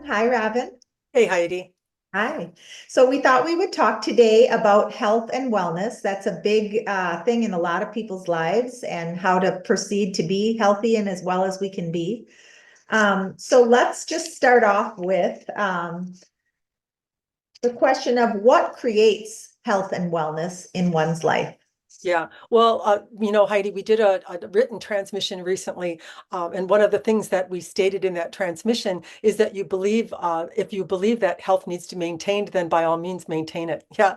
everyone. Hi, Robin. Hey Heidi. Hi. So we thought we would talk today about health and wellness. That's a big thing in a lot of people's lives and how to proceed to be healthy and as well as we can be. So let's just start off with the question of what creates health and wellness in one's life. Yeah, well, Heidi, we did a written transmission recently, and one of the things that we stated in that transmission is that if you believe that health needs to be maintained, then by all means maintain it. Yeah.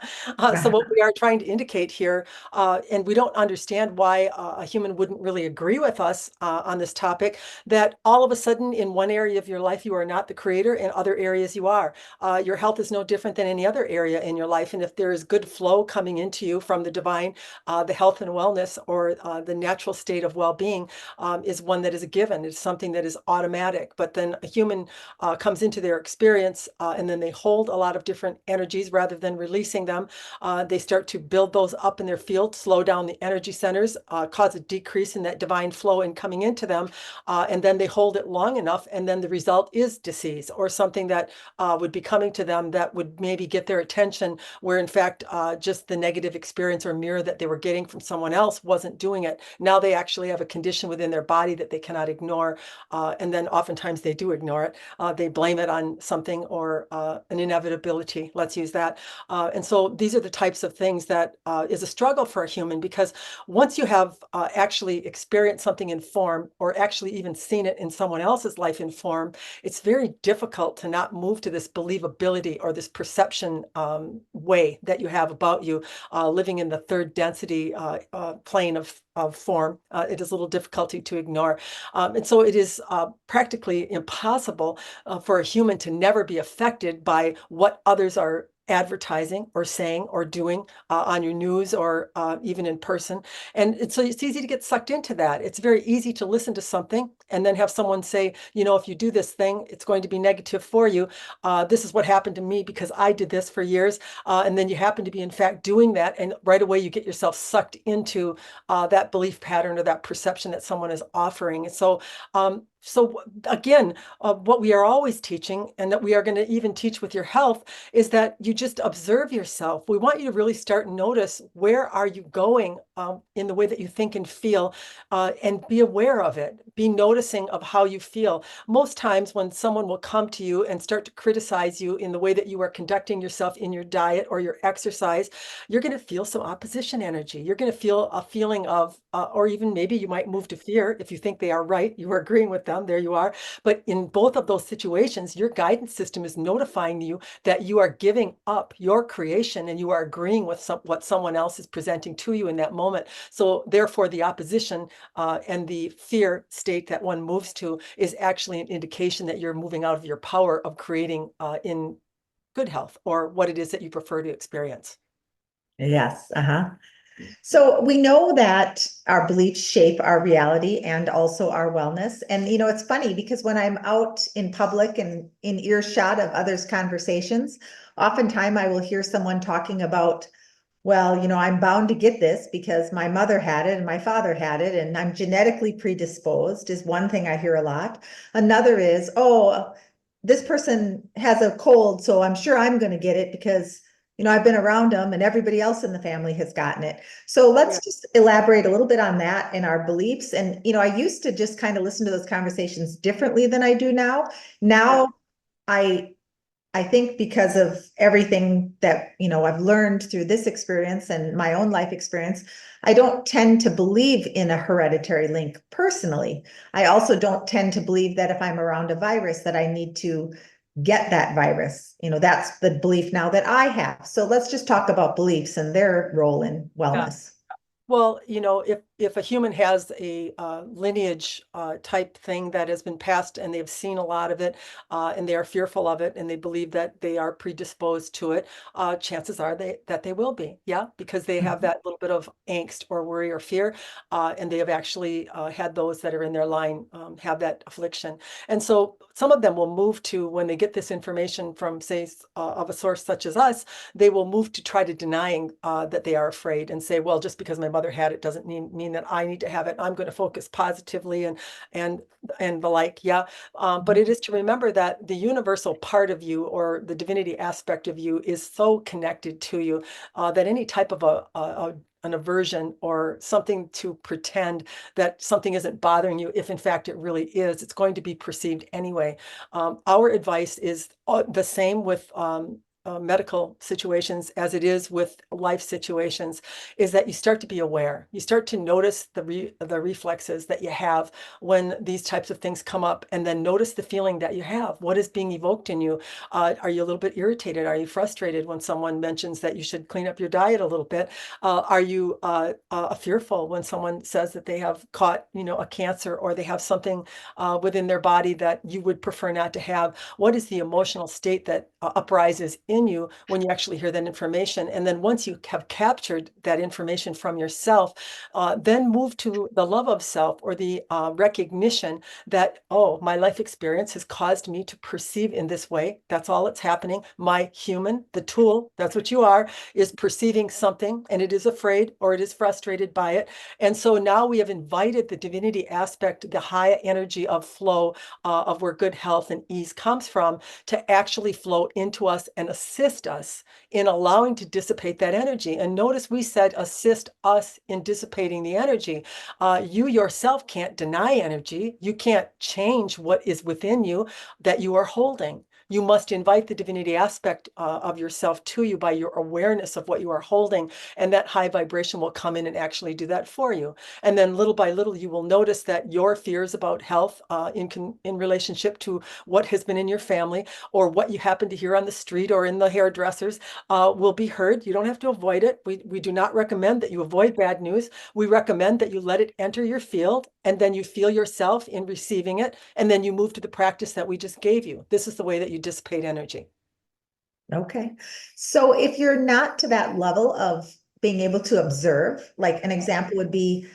So what we are trying to indicate here, and we don't understand why a human wouldn't really agree with us on this topic, that all of a sudden in one area of your life you are not the creator, in other areas you are. Your health is no different than any other area in your life, and if there is good flow coming into you from the divine, the health and wellness or the natural state of well-being is one that is a given. It's something that is automatic. But then a human comes into their experience and then they hold a lot of different energies rather than releasing them. They start to build those up in their field, slow down the energy centers, cause a decrease in that divine flow in coming into them. And then they hold it long enough. And then the result is disease or something that would be coming to them that would maybe get their attention, where in fact, just the negative experience or mirror that they were getting from someone else wasn't doing it. Now they actually have a condition within their body that they cannot ignore. And then oftentimes they do ignore it. They blame it on something or an inevitability. Let's use that. And so these are the types of things that is a struggle for a human, because once you have actually experienced something in form or actually even seen it in someone else's life in form, it's very difficult to not move to this believability or this perception way that you have about you, living in the third density plane of form. It is a little difficulty to ignore. And so it is practically impossible for a human to never be affected by what others are advertising or saying or doing on your news or even in person. And so it's easy to get sucked into that. It's very easy to listen to something and then have someone say, if you do this thing, it's going to be negative for you. This is what happened to me because I did this for years. And then you happen to be, in fact, doing that. And right away, you get yourself sucked into that belief pattern or that perception that someone is offering. So again, what we are always teaching, and that we are going to even teach with your health, is that you just observe yourself. We want you to really start and notice, where are you going in the way that you think and feel, and be aware of it. Be noticing of how you feel. Most times when someone will come to you and start to criticize you in the way that you are conducting yourself in your diet or your exercise, you're going to feel some opposition energy. You're going to feel a feeling of, or even maybe you might move to fear if you think they are right. You are agreeing with them. There you are. But in both of those situations, your guidance system is notifying you that you are giving up your creation and you are agreeing with what someone else is presenting to you in that moment. So therefore, the opposition and the fear state that one moves to is actually an indication that you're moving out of your power of creating in good health, or what it is that you prefer to experience. Yes. Uh-huh. So we know that our beliefs shape our reality and also our wellness. And, it's funny because when I'm out in public and in earshot of others' conversations, oftentimes I will hear someone talking about, well, I'm bound to get this because my mother had it and my father had it, and I'm genetically predisposed, is one thing I hear a lot. Another is, oh, this person has a cold, so I'm sure I'm going to get it because I've been around them and everybody else in the family has gotten it. So Yeah. let's just elaborate a little bit on that and our beliefs. And, I used to just kind of listen to those conversations differently than I do now. Yeah. Now I I think because of everything that, I've learned through this experience and my own life experience, I don't tend to believe in a hereditary link personally. I also don't tend to believe that if I'm around a virus that I need to get that virus. That's the belief now that I have. So let's just talk about beliefs and their role in Yeah. wellness. Well, if a human has a lineage type thing that has been passed and they've seen a lot of it, and they are fearful of it and they believe that they are predisposed to it, chances are that they will be, yeah, because they have Mhm. that little bit of angst or worry or fear, and they have actually had those that are in their line have that affliction. And so some of them will move to, when they get this information from, say, of a source such as us, they will move to try to denying that they are afraid and say, well, just because my mother had it doesn't mean mean that I need to have it. I'm going to focus positively and the like. Yeah. But it is to remember that the universal part of you, or the divinity aspect of you, is so connected to you that any type of an aversion or something to pretend that something isn't bothering you, if in fact it really is, it's going to be perceived anyway. Our advice is the same with medical situations as it is with life situations, is that you start to be aware. You start to notice the reflexes that you have when these types of things come up, and then notice the feeling that you have. What is being evoked in you? Are you a little bit irritated? Are you frustrated when someone mentions that you should clean up your diet a little bit? Are you fearful when someone says that they have caught, a cancer, or they have something within their body that you would prefer not to have? What is the emotional state that uprises in you when you actually hear that information? And then once you have captured that information from yourself, then move to the love of self, or the recognition that, oh, my life experience has caused me to perceive in this way. That's all that's happening. My human, the tool, that's what you are, is perceiving something, and it is afraid or it is frustrated by it. And so now we have invited the divinity aspect, the high energy of flow, of where good health and ease comes from, to actually flow into us and assist us in allowing to dissipate that energy. And notice we said assist us in dissipating the energy. You yourself can't deny energy. You can't change what is within you that you are holding. You must invite the divinity aspect of yourself to you by your awareness of what you are holding, and that high vibration will come in and actually do that for you. And then little by little, you will notice that your fears about health in relationship to what has been in your family, or what you happen to hear on the street or in the hairdressers, will be heard. You don't have to avoid it. We do not recommend that you avoid bad news. We recommend that you let it enter your field, and then you feel yourself in receiving it, and then you move to the practice that we just gave you. This is the way that you dissipate energy. Okay. So if you're not to that level of being able to observe, like an example would be,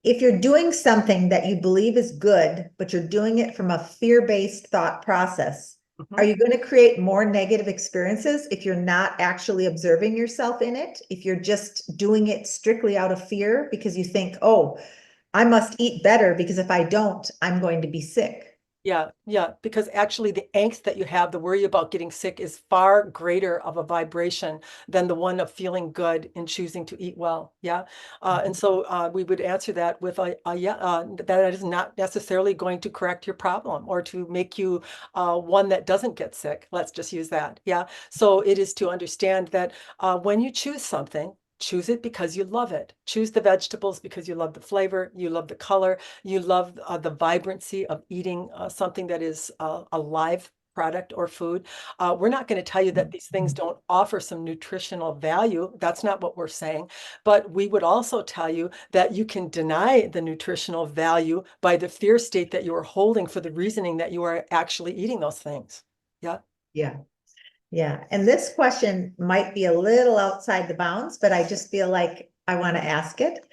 if you're doing something that you believe is good, but you're doing it from a fear-based thought process, are you going to create more negative experiences if you're not actually observing yourself in it? If you're just doing it strictly out of fear because you think, oh, I must eat better because if I don't, I'm going to be sick. Yeah, because actually the angst that you have, the worry about getting sick, is far greater of a vibration than the one of feeling good and choosing to eat well. Yeah. And so we would answer that with a yeah, that is not necessarily going to correct your problem or to make you one that doesn't get sick. Let's just use that. Yeah. So it is to understand that when you choose something, choose it because you love it. Choose the vegetables because you love the flavor, you love the color, you love the vibrancy of eating something that is a live product or food. We're not going to tell you that these things don't offer some nutritional value. That's not what we're saying. But we would also tell you that you can deny the nutritional value by the fear state that you are holding for the reasoning that you are actually eating those things. Yeah. Yeah. Yeah. And this question might be a little outside the bounds, but I just feel like I want to ask it.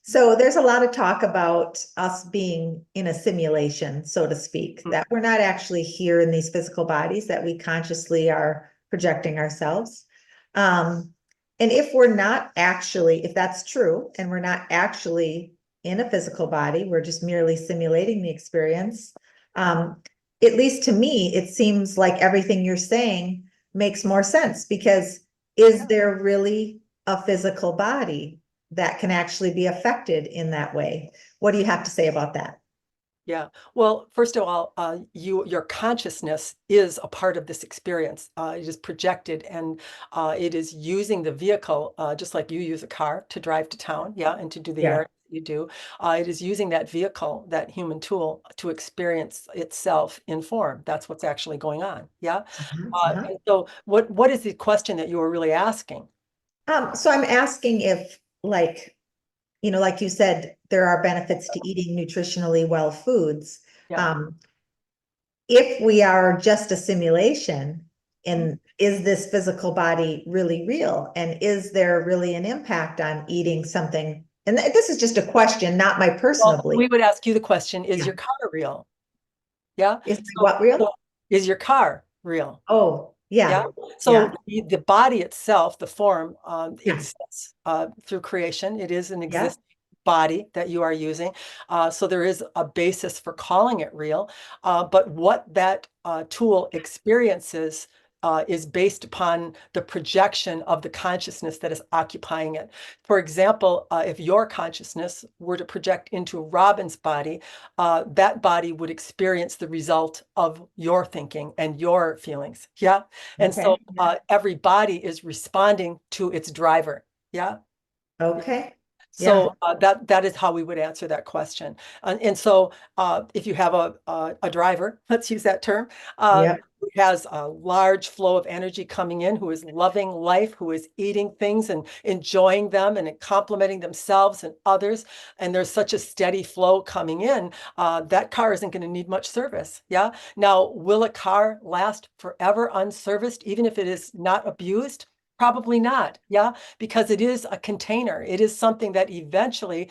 So there's a lot of talk about us being in a simulation, so to speak, that we're not actually here in these physical bodies, that we consciously are projecting ourselves. And if we're not actually, if that's true, and we're not actually in a physical body, we're just merely simulating the experience. At least to me, it seems like everything you're saying makes more sense, because is there really a physical body that can actually be affected in that way? What do you have to say about that? Yeah. Well, first of all, your consciousness is a part of this experience. It is projected, and it is using the vehicle, just like you use a car to drive to town, yeah, and to do the Yeah. errands you do. It is using that vehicle, that human tool, to experience itself in form. That's what's actually going on. Yeah. And so, what is the question that you were really asking? So I'm asking if, like, like you said, there are benefits to eating nutritionally well foods. Yeah. Um, if we are just a simulation, and is this physical body really real? And is there really an impact on eating something? And this is just a question, not my personal Well, belief. we would ask you the question: is Yeah. your car real? Yeah. Is So, what real? so is your car real? Oh, Yeah. Yeah, So yeah, the body itself, the form, yeah, exists through creation. It is an yeah. existing body that you are using. So there is a basis for calling it real. But what that tool experiences is based upon the projection of the consciousness that is occupying it. For example, if your consciousness were to project into Robin's body, that body would experience the result of your thinking and your feelings. Yeah. And so Okay, yeah, every body is responding to its driver. Yeah. Yeah. okay, yeah, So that is how we would answer that question. And so if you have a driver, let's use that term, yeah, who has a large flow of energy coming in, who is loving life, who is eating things and enjoying them and complimenting themselves and others, and there's such a steady flow coming in, that car isn't going to need much service. Yeah. Now, will a car last forever unserviced, even if it is not abused? Probably not. Yeah, because it is a container. It is something that eventually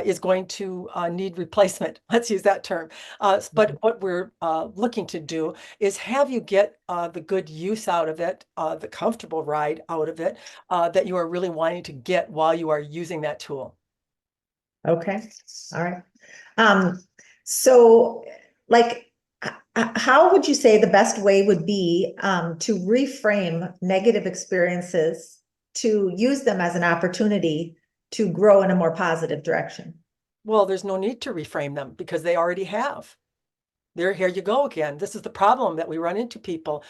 is going to need replacement. Let's use that term. But what we're looking to do is have you get the good use out of it, the comfortable ride out of it that you are really wanting to get while you are using that tool. okay, all right. Um, so like, how would you say the best way would be to reframe negative experiences to use them as an opportunity to grow in a more positive direction? Well, there's no need to reframe them because they already have. Here you go again. This is the problem that we run into people.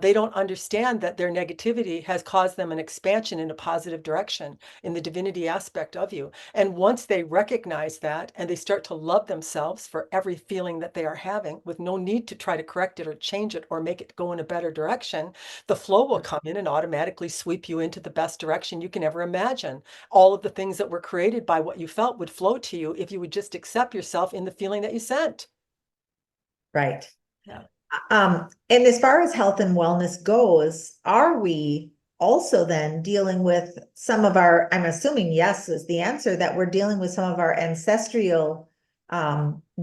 They don't understand that their negativity has caused them an expansion in a positive direction in the divinity aspect of you. And once they recognize that and they start to love themselves for every feeling that they are having with no need to try to correct it or change it or make it go in a better direction, the flow will come in and automatically sweep you into the best direction you can ever imagine. All of the things that were created by what you felt would flow to you if you would just accept yourself in the feeling that you sent. Right. Yeah. And as far as health and wellness goes, are we also then dealing with some of our, I'm assuming yes is the answer, that we're dealing with some of our ancestral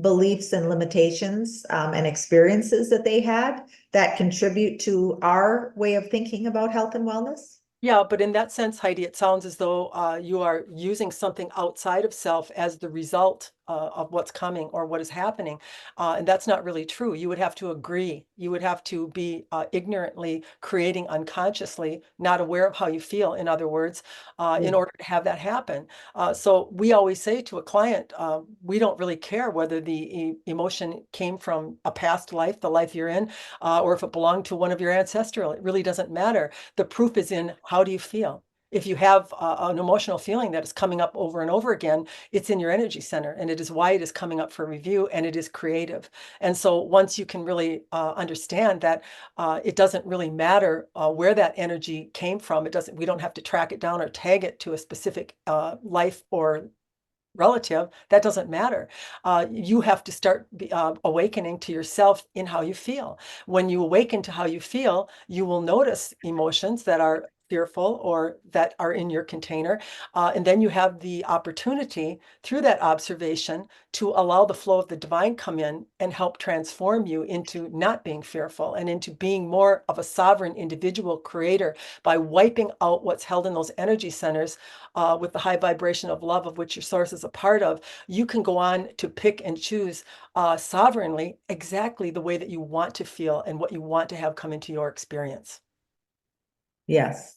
beliefs and limitations and experiences that they had that contribute to our way of thinking about health and wellness? Yeah, but in that sense, Heidi, it sounds as though you are using something outside of self as the result of what's coming or what is happening. And that's not really true. You would have to agree. You would have to be ignorantly creating unconsciously, not aware of how you feel, in other words, in Yeah. order to have that happen. So we always say to a client, we don't really care whether the emotion came from a past life, the life you're in, or if it belonged to one of your ancestral. It really doesn't matter. The proof is in how do you feel? If you have an emotional feeling that is coming up over and over again, it's in your energy center, and it is why it is coming up for review, and it is creative. And so once you can really understand that it doesn't really matter where that energy came from, we don't have to track it down or tag it to a specific life or relative, that doesn't matter. You have to start awakening to yourself in how you feel. When you awaken to how you feel, you will notice emotions that are fearful or that are in your container. And then you have the opportunity through that observation to allow the flow of the divine come in and help transform you into not being fearful and into being more of a sovereign individual creator by wiping out what's held in those energy centers with the high vibration of love of which your source is a part of. You can go on to pick and choose sovereignly exactly the way that you want to feel and what you want to have come into your experience. Yes.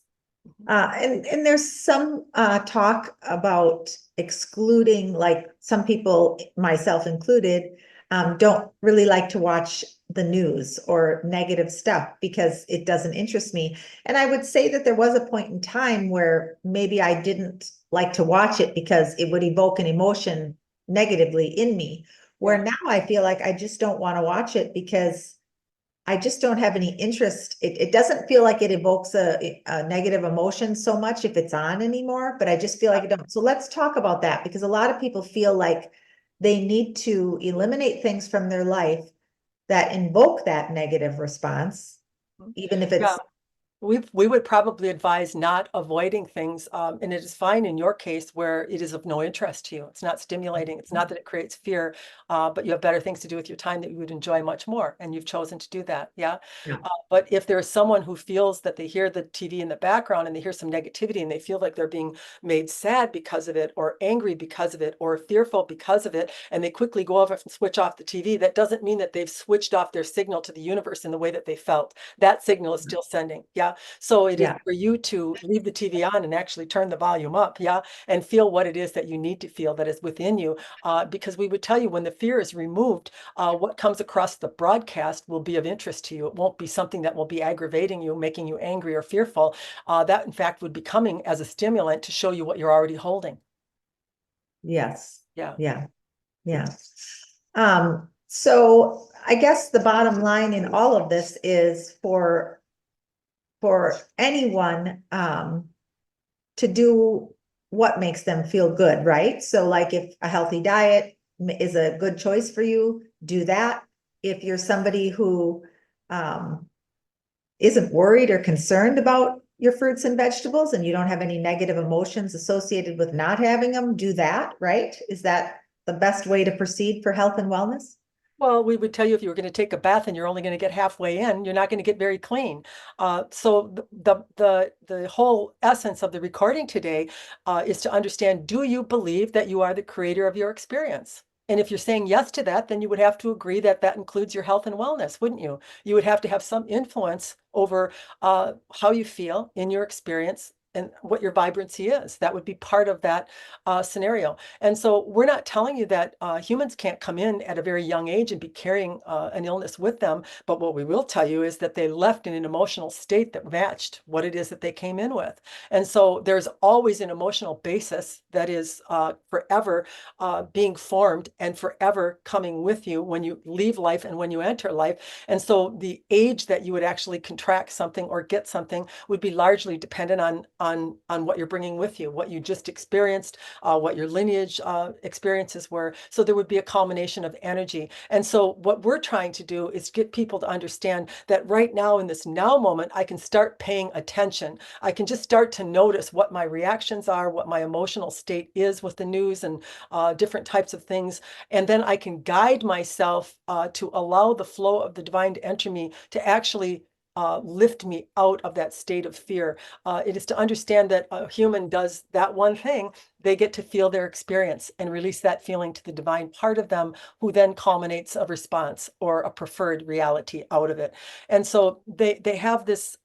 Mhm. And there's some talk about excluding, like some people, myself included, don't really like to watch the news or negative stuff because it doesn't interest me. And I would say that there was a point in time where maybe I didn't like to watch it because it would evoke an emotion negatively in me. Where Yeah. now I feel like I just don't want to watch it because I just don't have any interest. It doesn't feel like it evokes a negative emotion so much if it's on anymore, but I just feel like it don't. So let's talk about that because a lot of people feel like they need to eliminate things from their life that invoke that negative response, even if Yeah. it's We would probably advise not avoiding things, and it is fine in your case where it is of no interest to you. It's not stimulating. It's not that it creates fear, but you have better things to do with your time that you would enjoy much more, and you've chosen to do that. Yeah. Yeah. But if there's someone who feels that they hear the TV in the background and they hear some negativity and they feel like they're being made sad because of it, or angry because of it, or fearful because of it, and they quickly go over and switch off the TV, that doesn't mean that they've switched off their signal to the universe in the way that they felt. That signal is still sending. Yeah. So it is Yeah. for you to leave the TV on and actually turn the volume up, yeah, and feel what it is that you need to feel that is within you. Because we would tell you when the fear is removed, what comes across the broadcast will be of interest to you. It won't be something that will be aggravating you, making you angry or fearful. That, in fact, would be coming as a stimulant to show you what you're already holding. Yes. Yeah. Yeah. Yeah. So I guess the bottom line in all of this is for anyone to do what makes them feel good, right? So like if a healthy diet is a good choice for you, do that. If you're somebody who isn't worried or concerned about your fruits and vegetables and you don't have any negative emotions associated with not having them, do that, right? Is that the best way to proceed for health and wellness? Well, we would tell you if you were going to take a bath and you're only going to get halfway in, you're not going to get very clean. So the whole essence of the recording today is to understand, do you believe that you are the creator of your experience? And if you're saying yes to that, then you would have to agree that that includes your health and wellness, wouldn't you? You would have to have some influence over how you feel in your experience and what your vibrancy is. That would be part of that scenario. And so we're not telling you that humans can't come in at a very young age and be carrying an illness with them. But what we will tell you is that they left in an emotional state that matched what it is that they came in with. And so there's always an emotional basis that is forever being formed and forever coming with you when you leave life and when you enter life. And so the age that you would actually contract something or get something would be largely dependent on what you're bringing with you, what you just experienced, what your lineage experiences were. So there would be a culmination of energy. And so what we're trying to do is get people to understand that right now in this now moment, I can start paying attention. I can just start to notice what my reactions are, what my emotional state is with the news and different types of things. And then I can guide myself to allow the flow of the divine to enter me to actually lift me out of that state of fear. It is to understand that a human does that one thing, they get to feel their experience and release that feeling to the divine part of them, who then culminates a response or a preferred reality out of it. And so they have this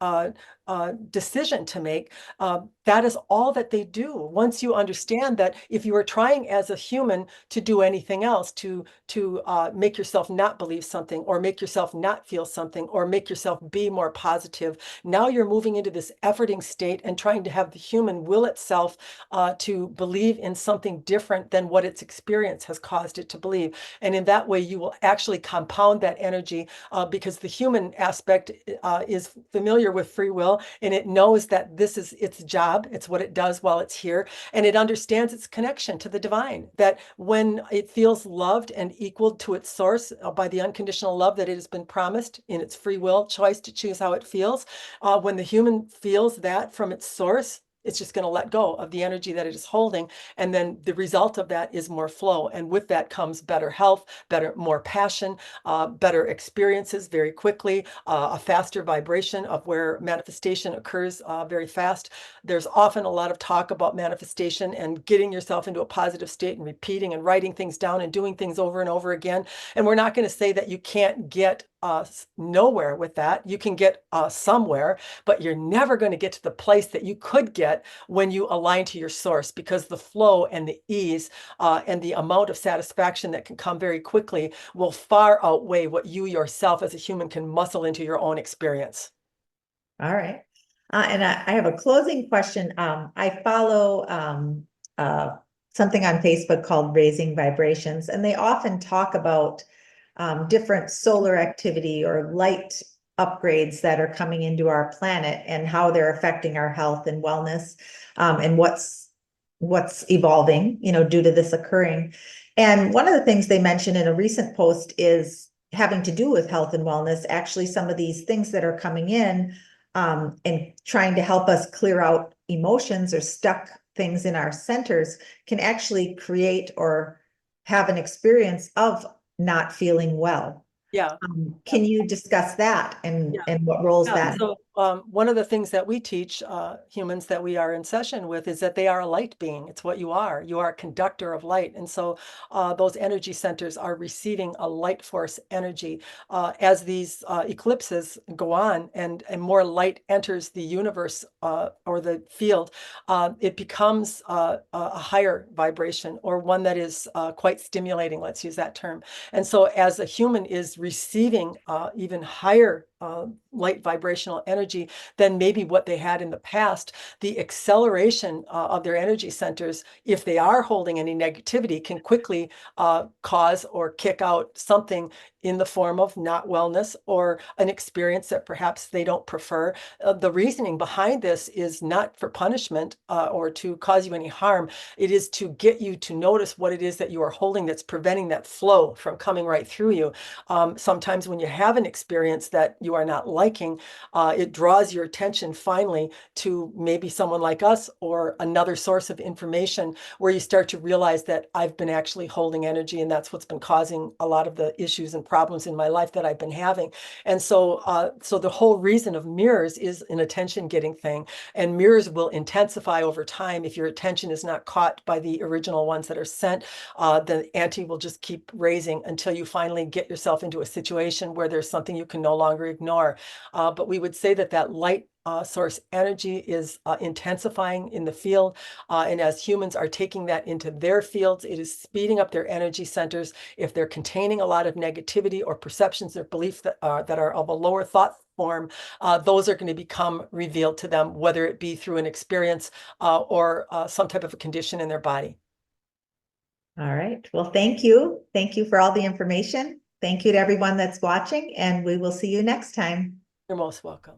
decision to make. That is all that they do. Once you understand that if you are trying as a human to do anything else, to make yourself not believe something, or make yourself not feel something, or make yourself be more positive, now you're moving into this efforting state and trying to have the human will itself to believe in something different than what its experience has caused it to believe. And in that way, you will actually compound that energy because the human aspect is familiar with free will, and it knows that this is its job. It's what it does while it's here. And it understands its connection to the divine, that when it feels loved and equal to its source by the unconditional love that it has been promised in its free will choice to choose how it feels, when the human feels that from its source, it's just going to let go of the energy that it is holding. And then the result of that is more flow. And with that comes better health, more passion, better experiences very quickly, a faster vibration of where manifestation occurs very fast. There's often a lot of talk about manifestation and getting yourself into a positive state and repeating and writing things down and doing things over and over again. And we're not going to say that you can't get nowhere with that. You can get somewhere, but you're never going to get to the place that you could get when you align to your source, because the flow and the ease and the amount of satisfaction that can come very quickly will far outweigh what you yourself as a human can muscle into your own experience. All right. And I have a closing question. I follow something on Facebook called Raising Vibrations, and they often talk about different solar activity or light upgrades that are coming into our planet and how they're affecting our health and wellness, and what's evolving, due to this occurring. And one of the things they mentioned in a recent post is having to do with health and wellness. Actually, some of these things that are coming in and trying to help us clear out emotions or stuck things in our centers can actually create or have an experience of not feeling well. Yeah. Can you discuss that Yeah. and what roles Yeah, that? so one of the things that we teach humans that we are in session with is that they are a light being. It's what you are. You are a conductor of light. And so those energy centers are receiving a light force energy. As these eclipses go on and more light enters the universe or the field, it becomes a higher vibration, or one that is quite stimulating, let's use that term. And so as a human is receiving even higher light vibrational energy than maybe what they had in the past, the acceleration of their energy centers, if they are holding any negativity, can quickly cause or kick out something in the form of not wellness or an experience that perhaps they don't prefer. The reasoning behind this is not for punishment or to cause you any harm. It is to get you to notice what it is that you are holding that's preventing that flow from coming right through you. Sometimes when you have an experience that you are not liking, it draws your attention finally to maybe someone like us or another source of information, where you start to realize that I've been actually holding energy, and that's what's been causing a lot of the issues and problems in my life that I've been having. And so the whole reason of mirrors is an attention getting thing, and mirrors will intensify over time. If your attention is not caught by the original ones that are sent, the ante will just keep raising until you finally get yourself into a situation where there's something you can no longer ignore. But we would say that that light source energy is intensifying in the field. And as humans are taking that into their fields, it is speeding up their energy centers. If they're containing a lot of negativity or perceptions or beliefs that are of a lower thought form, those are going to become revealed to them, whether it be through an experience or some type of a condition in their body. All right. Well, thank you. Thank you for all the information. Thank you to everyone that's watching, and we will see you next time. You're most welcome.